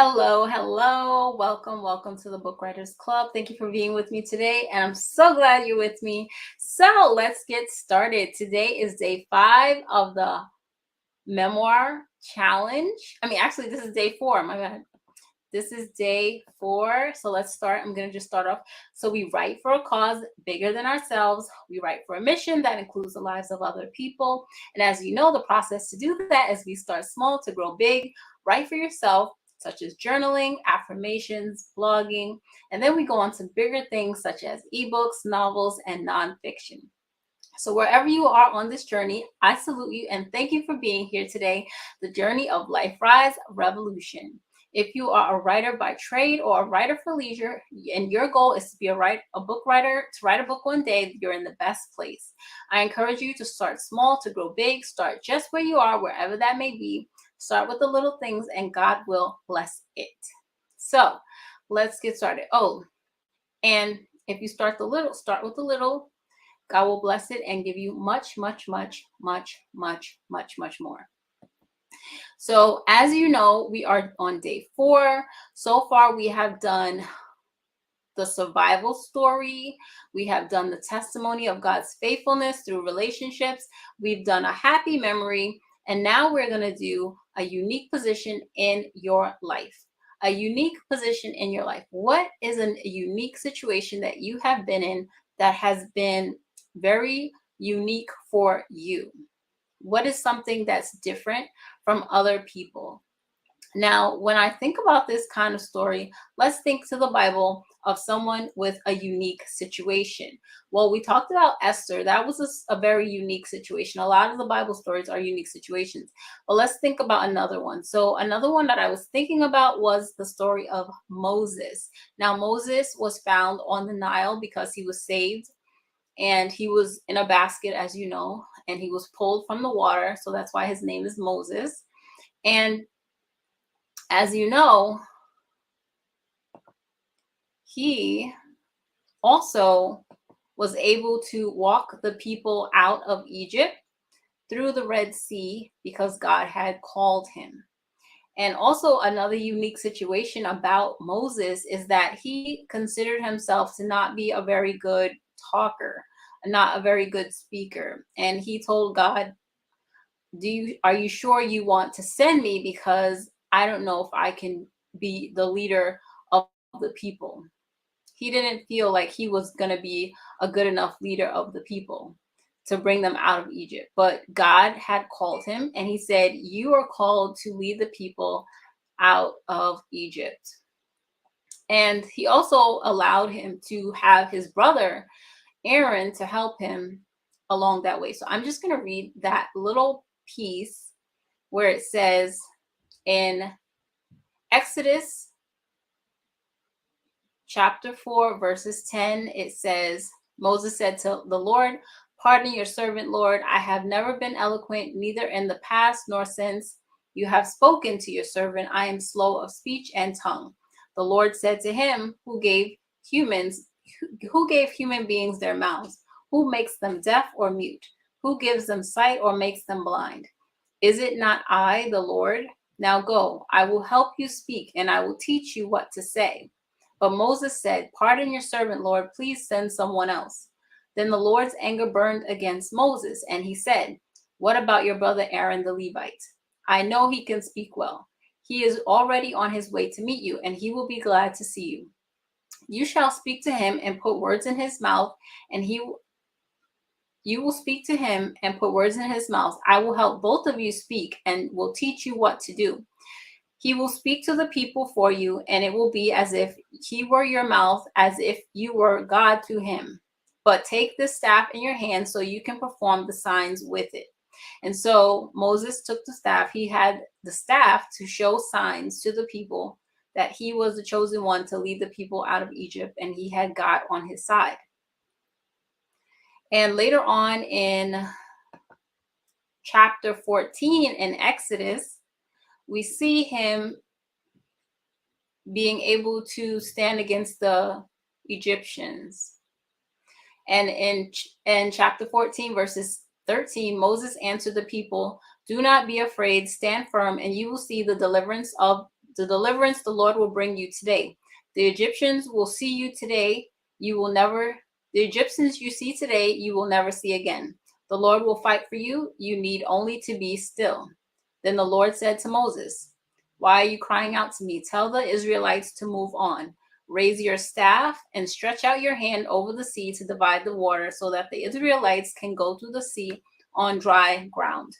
Hello, hello. Welcome to the Book Writers Club. Thank you for being with me today, and I'm so glad you're with me. So let's get started. Today is day 5 of the Memoir challenge. Actually, this is day 4. My bad. This is day 4. So let's start. I'm going to just start off. So we write for a cause bigger than ourselves. We write for a mission that includes the lives of other people. And as you know, the process to do that is we start small to grow big. Write for yourself, such as journaling, affirmations, blogging. And then we go on to bigger things such as ebooks, novels, and nonfiction. So, wherever you are on this journey, I salute you and thank you for being here today. The journey of Life Rise Revolution. If you are a writer by trade or a writer for leisure, and your goal is to be a book writer, to write a book one day, you're in the best place. I encourage you to start small to grow big. Start just where you are, wherever that may be. Start with the little things, and God will bless it. So, let's get started. Oh, and if you start with the little. God will bless it and give you much, much, much, much, much, much, much more. So, as you know, we are on day 4. So far, we have done the survival story. We have done the testimony of God's faithfulness through relationships. We've done a happy memory. And now we're going to do a unique position in your life. A unique position in your life. What is a unique situation that you have been in that has been very unique for you? What is something that's different from other people? Now, when I think about this kind of story, let's think to the Bible of someone with a unique situation. Well, we talked about Esther. That was a very unique situation. A lot of the Bible stories are unique situations. But let's think about another one. So, another one that I was thinking about was the story of Moses. Now, Moses was found on the Nile because he was saved, and he was in a basket, as you know, and he was pulled from the water. So that's why his name is Moses. And as you know, he also was able to walk the people out of Egypt through the Red Sea because God had called him. And also, another unique situation about Moses is that he considered himself to not be a very good talker, not a very good speaker. And he told God, are you sure you want to send me? Because I don't know if I can be the leader of the people. He didn't feel like he was going to be a good enough leader of the people to bring them out of Egypt. But God had called him, and he said, you are called to lead the people out of Egypt. And he also allowed him to have his brother Aaron to help him along that way. So I'm just going to read that little piece where it says in Exodus chapter 4, verses 10, it says, Moses said to the Lord, pardon your servant, Lord. I have never been eloquent, neither in the past nor since you have spoken to your servant. I am slow of speech and tongue. The Lord said to him, who gave human beings their mouths? Who makes them deaf or mute? Who gives them sight or makes them blind? Is it not I, the Lord? Now go, I will help you speak, and I will teach you what to say. But Moses said, pardon your servant, Lord. Please send someone else. Then the Lord's anger burned against Moses, and he said, what about your brother Aaron the Levite? I know he can speak well. He is already on his way to meet you, and he will be glad to see you. You shall speak to him and put words in his mouth, and you will speak to him and put words in his mouth. I will help both of you speak and will teach you what to do. He will speak to the people for you, and it will be as if he were your mouth, as if you were God to him. But take this staff in your hand so you can perform the signs with it. And so Moses took the staff. He had the staff to show signs to the people that he was the chosen one to lead the people out of Egypt, and he had God on his side. And later on in chapter 14 in Exodus, we see him being able to stand against the Egyptians. And in chapter 14, verses 13, Moses answered the people, do not be afraid, stand firm, and you will see the deliverance of The deliverance the Lord will bring you today. The Egyptians will see you today. You will never, the Egyptians you see today, you will never see again. The Lord will fight for you. You need only to be still. Then the Lord said to Moses, why are you crying out to me? Tell the Israelites to move on. Raise your staff and stretch out your hand over the sea to divide the water so that the Israelites can go through the sea on dry ground.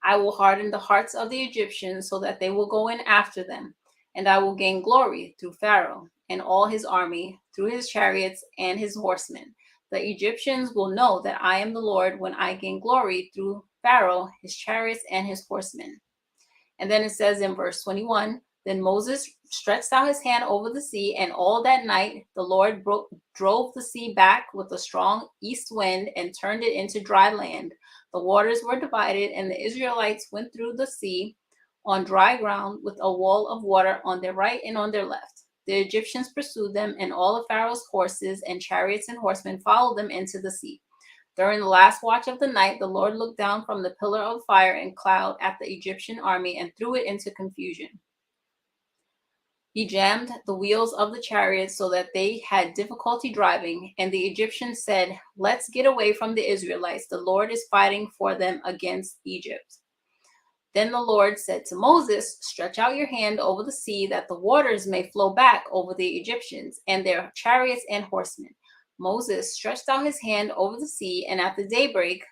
I will harden the hearts of the Egyptians so that they will go in after them, and I will gain glory through Pharaoh and all his army, through his chariots and his horsemen. The Egyptians will know that I am the Lord when I gain glory through Pharaoh, his chariots, and his horsemen. And then it says in verse 21, then Moses stretched out his hand over the sea, and all that night the Lord drove the sea back with a strong east wind and turned it into dry land. The waters were divided, and the Israelites went through the sea on dry ground with a wall of water on their right and on their left. The Egyptians pursued them, and all of Pharaoh's horses and chariots and horsemen followed them into the sea. During the last watch of the night, the Lord looked down from the pillar of fire and cloud at the Egyptian army and threw it into confusion. He jammed the wheels of the chariots so that they had difficulty driving, and the Egyptians said, let's get away from the Israelites. The Lord is fighting for them against Egypt. Then the Lord said to Moses, stretch out your hand over the sea that the waters may flow back over the Egyptians and their chariots and horsemen. Moses stretched out his hand over the sea, and at the daybreak,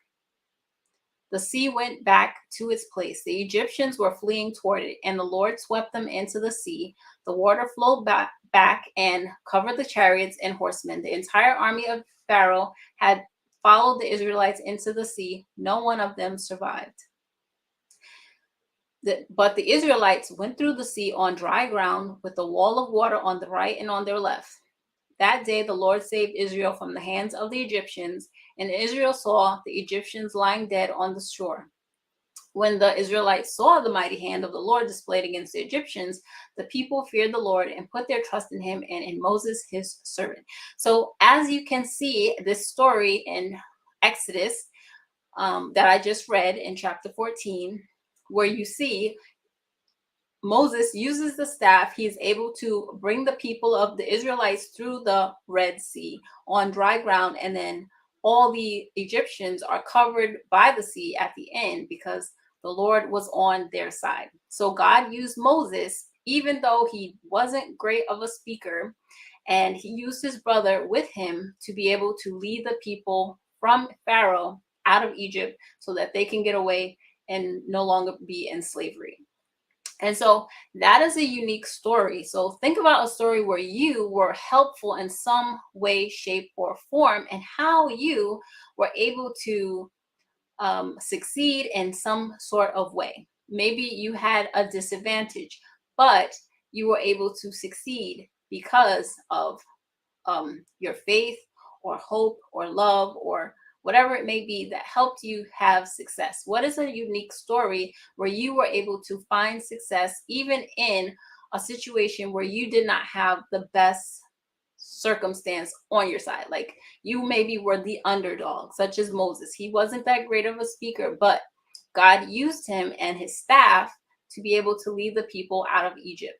the sea went back to its place. The Egyptians were fleeing toward it, and the Lord swept them into the sea. The water flowed back and covered the chariots and horsemen. The entire army of Pharaoh had followed the Israelites into the sea. No one of them survived. But the Israelites went through the sea on dry ground with a wall of water on the right and on their left. That day the Lord saved Israel from the hands of the Egyptians, and Israel saw the Egyptians lying dead on the shore. When the Israelites saw the mighty hand of the Lord displayed against the Egyptians, the people feared the Lord and put their trust in him and in Moses, his servant. So as you can see, this story in Exodus that I just read in chapter 14, where you see Moses uses the staff. He is able to bring the people of the Israelites through the Red Sea on dry ground, and then all the Egyptians are covered by the sea at the end because the Lord was on their side. So God used Moses, even though he wasn't great of a speaker, and he used his brother with him to be able to lead the people from Pharaoh out of Egypt so that they can get away and no longer be in slavery. And so that is a unique story. So think about a story where you were helpful in some way, shape, or form, and how you were able to succeed in some sort of way. Maybe you had a disadvantage, but you were able to succeed because of your faith or hope or love or whatever it may be that helped you have success. What is a unique story where you were able to find success even in a situation where you did not have the best circumstance on your side? Like you maybe were the underdog, such as Moses. He wasn't that great of a speaker, but God used him and his staff to be able to lead the people out of Egypt.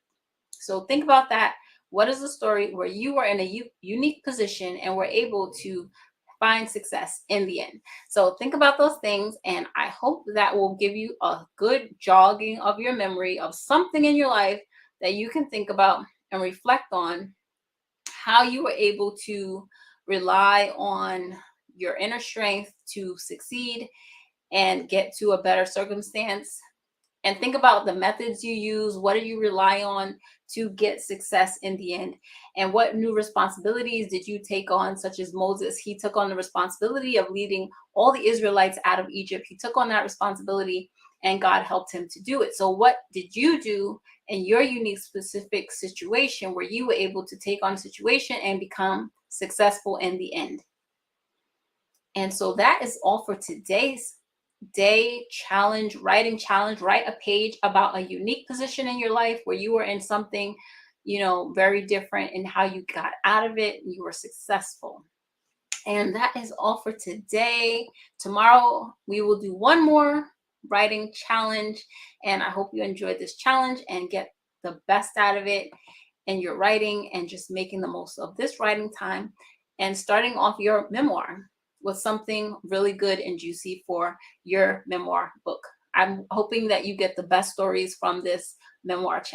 So think about that. What is the story where you were in a unique position and were able to find success in the end? So think about those things, and I hope that will give you a good jogging of your memory of something in your life that you can think about and reflect on how you were able to rely on your inner strength to succeed and get to a better circumstance. And think about the methods you use. What do you rely on to get success in the end? And what new responsibilities did you take on, such as Moses? He took on the responsibility of leading all the Israelites out of Egypt. He took on that responsibility and God helped him to do it. So what did you do in your unique specific situation where you were able to take on a situation and become successful in the end? And so that is all for today's day challenge, writing challenge. Write a page about a unique position in your life where you were in something, very different, and how you got out of it and you were successful. And that is all for today. Tomorrow we will do one more writing challenge. And I hope you enjoyed this challenge and get the best out of it in your writing, and just making the most of this writing time and starting off your memoir with something really good and juicy for your memoir book. I'm hoping that you get the best stories from this memoir challenge.